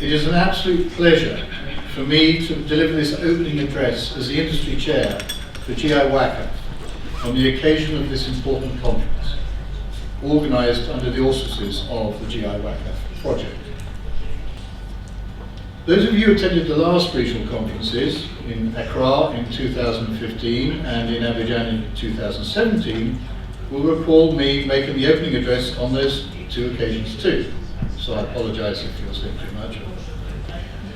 It is an absolute pleasure for me to deliver this opening address as the industry chair for GI-WACAF on the occasion of this important conference, organised under the auspices of the GI-WACAF project. Those of you who attended the last regional conferences in Accra in 2015 and in Abidjan in 2017 will recall me making the opening address on those two occasions too. So I apologise if you're saying too much.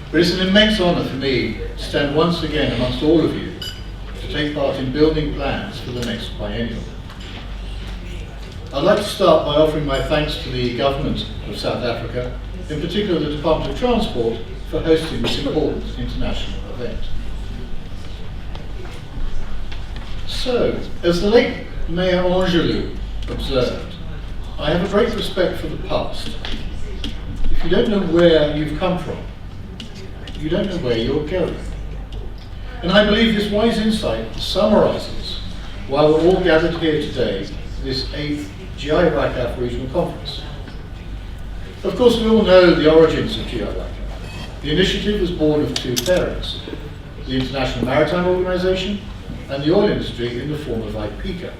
But it's an immense honour for me to stand once again amongst all of you to take part in building plans for the next biennial. I'd like to start by offering my thanks to the Government of South Africa, in particular the Department of Transport, for hosting this important international event. So, as the late Mayor Angelou observed, I have a great respect for the past. If you don't know where you've come from, you don't know where you're going. And I believe this wise insight summarizes why we're all gathered here today for this 8th GI-WACAF Regional Conference. Of course, we all know the origins of GI-WACAF. The initiative was born of two parents, the International Maritime Organization and the oil industry in the form of IPECA.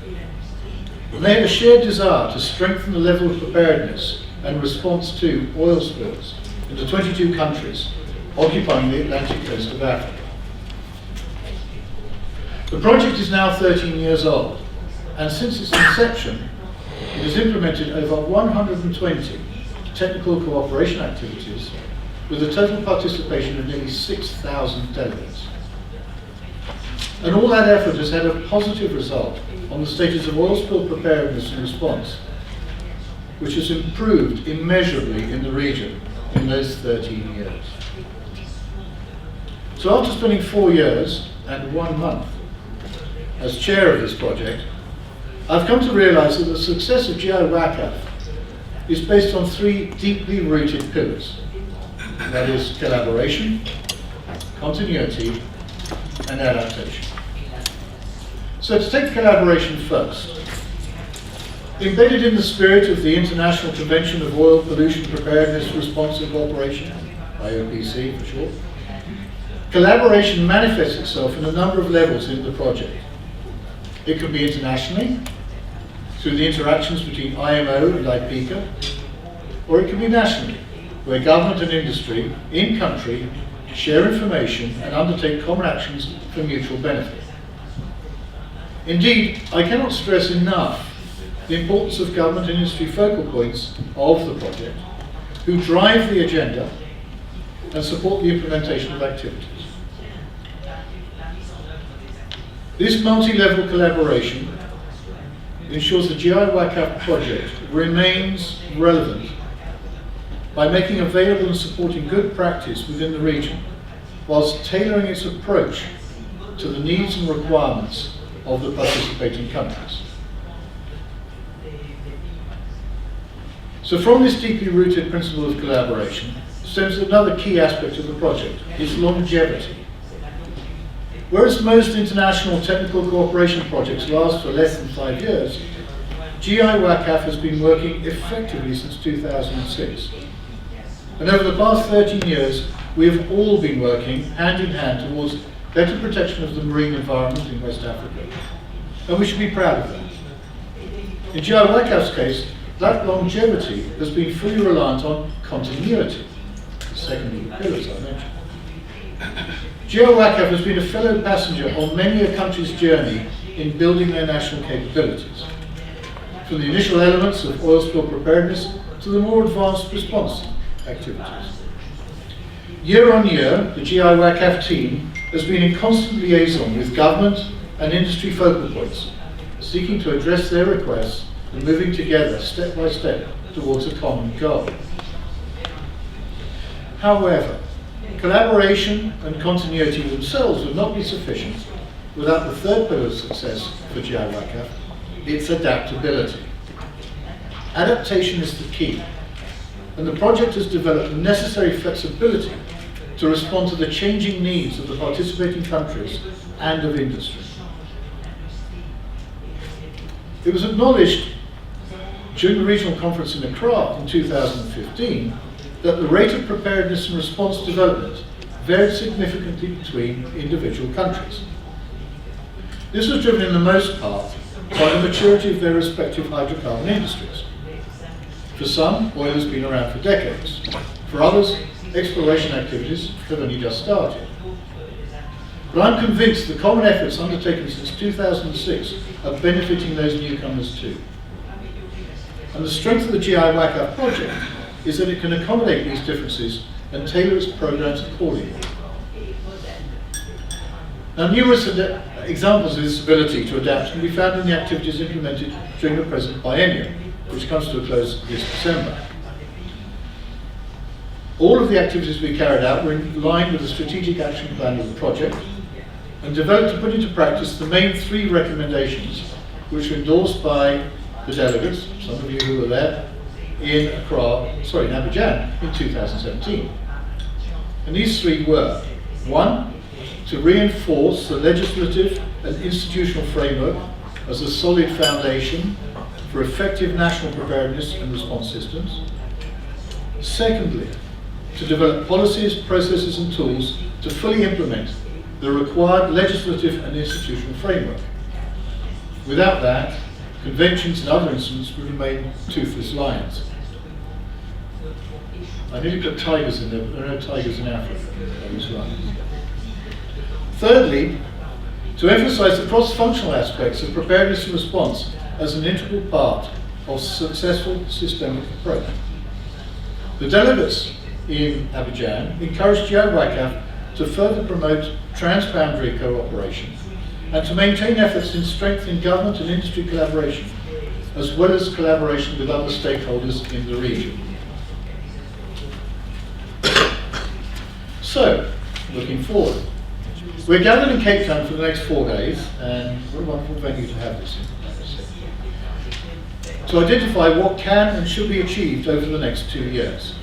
And they had a shared desire to strengthen the level of preparedness and response to oil spills in the 22 countries occupying the Atlantic coast of Africa. The project is now 13 years old, and since its inception, it has implemented over 120 technical cooperation activities with a total participation of nearly 6,000 delegates. And all that effort has had a positive result on the status of oil spill preparedness and response, which has improved immeasurably in the region in those 13 years. So after spending 4 years and 1 month as chair of this project, I've come to realise that the success of GI-WACAF is based on 3 deeply rooted pillars. That is collaboration, continuity, and adaptation. So to take collaboration first, embedded in the spirit of the International Convention of Oil Pollution Preparedness Response and Cooperation, IOPC for short, collaboration manifests itself in a number of levels in the project. It can be internationally, through the interactions between IMO and IPECA, or it can be nationally, where government and industry, in country, share information and undertake common actions for mutual benefit. Indeed, I cannot stress enough the importance of government and industry focal points of the project, who drive the agenda and support the implementation of activities. This multi-level collaboration ensures the GI-WACAF project remains relevant by making available and supporting good practice within the region, whilst tailoring its approach to the needs and requirements of the participating countries. So from this deeply rooted principle of collaboration stems another key aspect of the project, its longevity. Whereas most international technical cooperation projects last for less than 5 years, GI-WACAF has been working effectively since 2006. And over the past 13 years, we have all been working hand in hand towards better protection of the marine environment in West Africa. And we should be proud of that. In GI-WACAF's case, that longevity has been fully reliant on continuity, the second of the pillars I mentioned. GI-WACAF has been a fellow passenger on many a country's journey in building their national capabilities, from the initial elements of oil spill preparedness to the more advanced response activities. Year on year, the GI-WACAF team has been in constant liaison with government and industry focal points, seeking to address their requests and moving together step by step towards a common goal. However, collaboration and continuity themselves would not be sufficient without the third pillar of success for GI-WACAF, its adaptability. Adaptation is the key, and the project has developed the necessary flexibility to respond to the changing needs of the participating countries and of industry. It was acknowledged during the regional conference in Accra in 2015 that the rate of preparedness and response development varied significantly between individual countries. This was driven in the most part by the maturity of their respective hydrocarbon industries. For some, oil has been around for decades. For others, exploration activities have only just started. But I'm convinced the common efforts undertaken since 2006 are benefiting those newcomers too. And the strength of the GI-WACAF project is that it can accommodate these differences and tailor its programs accordingly. Now, numerous examples of this ability to adapt can be found in the activities implemented during the present biennium, which comes to a close this December. All of the activities we carried out were in line with the strategic action plan of the project and developed to put into practice the main 3 recommendations which were endorsed by the delegates, some of you who were there, in Abidjan in 2017. And these 3 were: 1, to reinforce the legislative and institutional framework as a solid foundation for effective national preparedness and response systems. Secondly, to develop policies, processes and tools to fully implement the required legislative and institutional framework. Without that, conventions and other instruments would remain toothless lions. I nearly put tigers in there, but there are no tigers in Africa. Those lions. Thirdly, to emphasize the cross-functional aspects of preparedness and response as an integral part of successful systemic approach. The delegates in Abidjan encouraged GI-WACAF to further promote transboundary cooperation and to maintain efforts in strengthening government and industry collaboration, as well as collaboration with other stakeholders in the region. So, looking forward. We're gathered in Cape Town for the next 4 days, and what a wonderful venue to have this in, to identify what can and should be achieved over the next 2 years.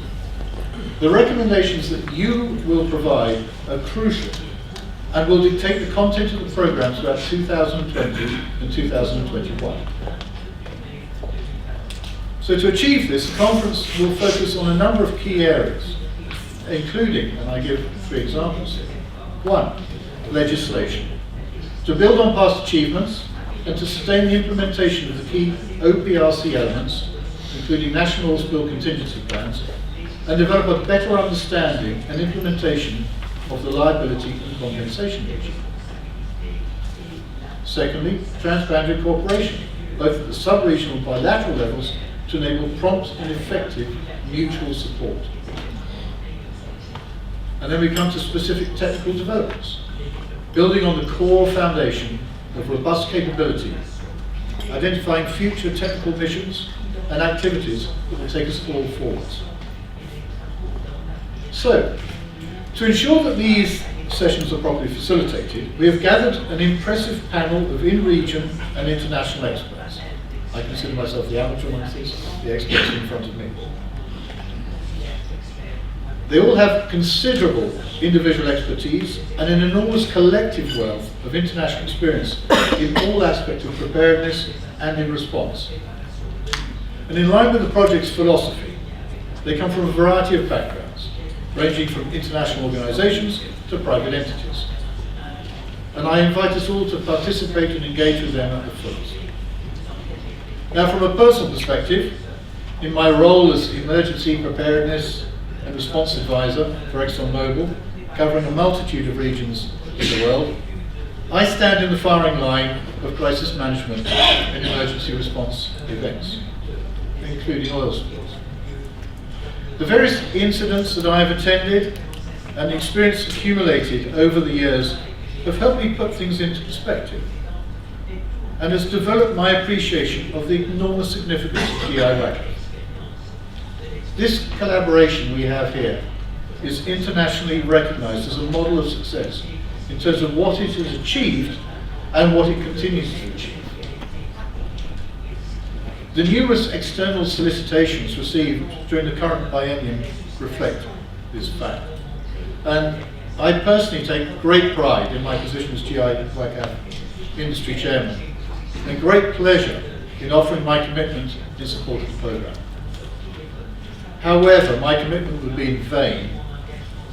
The recommendations that you will provide are crucial and will dictate the content of the programme throughout 2020 and 2021. So to achieve this, the conference will focus on a number of key areas, including, and I give 3 examples here. 1, legislation. To build on past achievements and to sustain the implementation of the key OPRC elements, including national oil spill contingency plans, and develop a better understanding and implementation of the liability and compensation regime. Secondly, transboundary cooperation, both at the sub-regional and bilateral levels, to enable prompt and effective mutual support. And then we come to specific technical developments, building on the core foundation of robust capability, identifying future technical missions and activities that will take us all forwards. So, to ensure that these sessions are properly facilitated, we have gathered an impressive panel of in-region and international experts. I consider myself the amateur amongst these, the experts in front of me. They all have considerable individual expertise and an enormous collective wealth of international experience in all aspects of preparedness and in response. And in line with the project's philosophy, they come from a variety of backgrounds, ranging from international organizations to private entities. And I invite us all to participate and engage with them at the fullest. Now, from a personal perspective, in my role as emergency preparedness and response advisor for ExxonMobil, covering a multitude of regions in the world, I stand in the firing line of crisis management and emergency response events, including oil spills. The various incidents that I have attended and the experience accumulated over the years have helped me put things into perspective and has developed my appreciation of the enormous significance of GI-WACAF. This collaboration we have here is internationally recognized as a model of success in terms of what it has achieved and what it continues to achieve. The numerous external solicitations received during the current biennium reflect this fact. And I personally take great pride in my position as GI-WACAF industry chairman and great pleasure in offering my commitment in support of the programme. However, my commitment would be in vain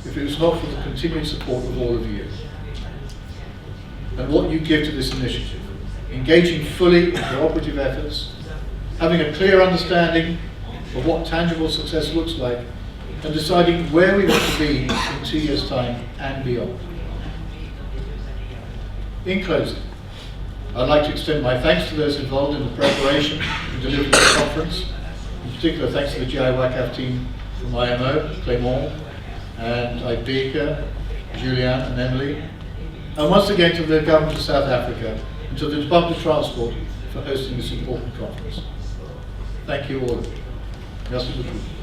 if it was not for the continued support of all of you and what you give to this initiative, engaging fully in cooperative efforts, having a clear understanding of what tangible success looks like, and deciding where we want to be in 2 years' time and beyond. In closing, I'd like to extend my thanks to those involved in the preparation and delivery of the conference. In particular, thanks to the GI-WACAF team from IMO, Clément, and Ibeka, Julian and Emily. And once again to the Government of South Africa and to the Department of Transport for hosting this important conference. Thank you all. Merci beaucoup.